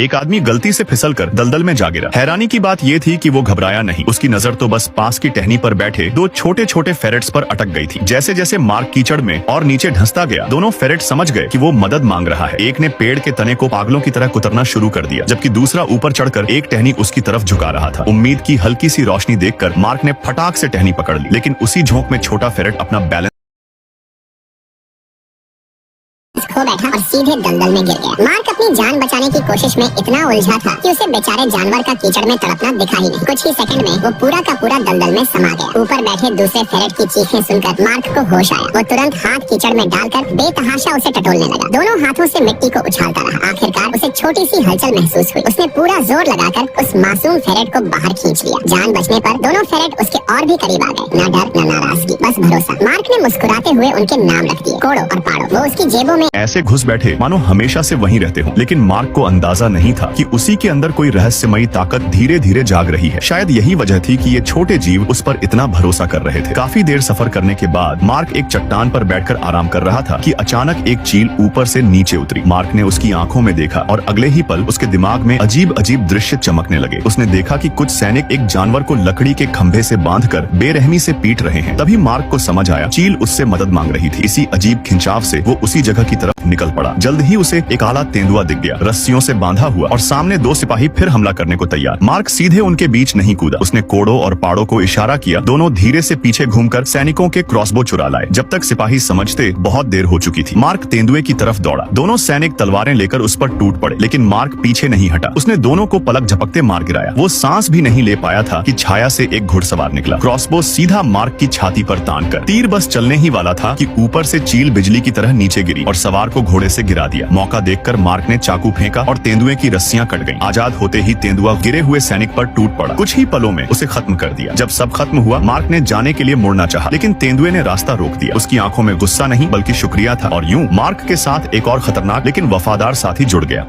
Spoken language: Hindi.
एक आदमी गलती से फिसलकर दलदल में जा गिरा। हैरानी की बात ये थी कि वो घबराया नहीं। उसकी नजर तो बस पास की टहनी पर बैठे दो छोटे छोटे फेरेट्स पर अटक गई थी। जैसे जैसे मार्क कीचड़ में और नीचे ढंसता गया, दोनों फेरेट समझ गए कि वो मदद मांग रहा है। एक ने पेड़ के तने को पागलों की तरह कुतरना शुरू कर दिया, जबकि दूसरा ऊपर चढ़कर एक टहनी उसकी तरफ झुका रहा था। उम्मीद की हल्की सी रोशनी देखकर मार्क ने फटाक से टहनी पकड़ ली, लेकिन उसी झोंक में छोटा फेरेट अपना बैलेंस खो बैठा और सीधे दलदल में गिर गया। मार्क अपनी जान बचाने की कोशिश में इतना उलझा था कि उसे बेचारे जानवर का कीचड़ में तड़पना दिखा ही नहीं। कुछ ही सेकंड में वो पूरा का पूरा दलदल में समा गया। ऊपर बैठे दूसरे फेरेट की चीखें सुनकर मार्क को होश आया। वो तुरंत हाथ कीचड़ में डालकर बेतहाशा उसे टटोलने लगा। दोनों हाथों से मिट्टी को उछालता रहा। आखिरकार उसे छोटी सी हलचल महसूस हुई। उसने पूरा जोर लगाकर उस मासूम फेरेट को बाहर खींच लिया। जान बचने पर दोनों फेरेट उसके और भी करीब आ गए। न डर न नाराजगी, बस भरोसा। मार्क ने मुस्कुराते हुए उनके नाम रख दिए, कोड़ो और पाड़ो। वो उसकी जेबों में ऐसे घुस बैठे मानो हमेशा से वहीं रहते हो। लेकिन मार्क को अंदाजा नहीं था कि उसी के अंदर कोई रहस्यमयी ताकत धीरे धीरे जाग रही है। शायद यही वजह थी कि ये छोटे जीव उस पर इतना भरोसा कर रहे थे। काफी देर सफर करने के बाद मार्क एक चट्टान पर बैठकर आराम कर रहा था कि अचानक एक चील ऊपर से नीचे उतरी। मार्क ने उसकी आंखों में देखा और अगले ही पल उसके दिमाग में अजीब अजीब दृश्य चमकने लगे। उसने देखा कि कुछ सैनिक एक जानवर को लकड़ी के खंभे से बांधकर बेरहमी से पीट रहे हैं। तभी मार्क को समझ आया, चील उससे मदद मांग रही थी। इसी अजीब खिंचाव से वो उसी जगह की तरफ निकल पड़ा। जल्द ही उसे एक काला तेंदुआ दिख गया, रस्सियों से बांधा हुआ, और सामने दो सिपाही फिर हमला करने को तैयार। मार्क सीधे उनके बीच नहीं कूदा। उसने कोड़ो और पाड़ो को इशारा किया। दोनों धीरे से पीछे घूमकर सैनिकों के क्रॉसबो चुरा लाए। जब तक सिपाही समझते बहुत देर हो चुकी थी। मार्क तेंदुए की तरफ दौड़ा। दोनों सैनिक तलवारें लेकर उस पर टूट पड़े, लेकिन मार्क पीछे नहीं हटा। उसने दोनों को पलक झपकते मार गिराया। वो सांस भी नहीं ले पाया था कि छाया से एक घुड़सवार निकला। क्रॉसबो सीधा मार्क की छाती पर तान कर। तीर बस चलने ही वाला था कि ऊपर से चील बिजली की तरह नीचे गिरी और सवार को घोड़े से गिरा दिया। मौका देखकर मार्क ने चाकू फेंका और तेंदुए की रस्सियां कट गईं। आजाद होते ही तेंदुआ गिरे हुए सैनिक पर टूट पड़ा। कुछ ही पलों में उसे खत्म कर दिया। जब सब खत्म हुआ, मार्क ने जाने के लिए मुड़ना चाहा, लेकिन तेंदुए ने रास्ता रोक दिया। उसकी आंखों में गुस्सा नहीं बल्कि शुक्रिया था, और यूं मार्क के साथ एक और खतरनाक लेकिन वफादार साथी जुड़ गया।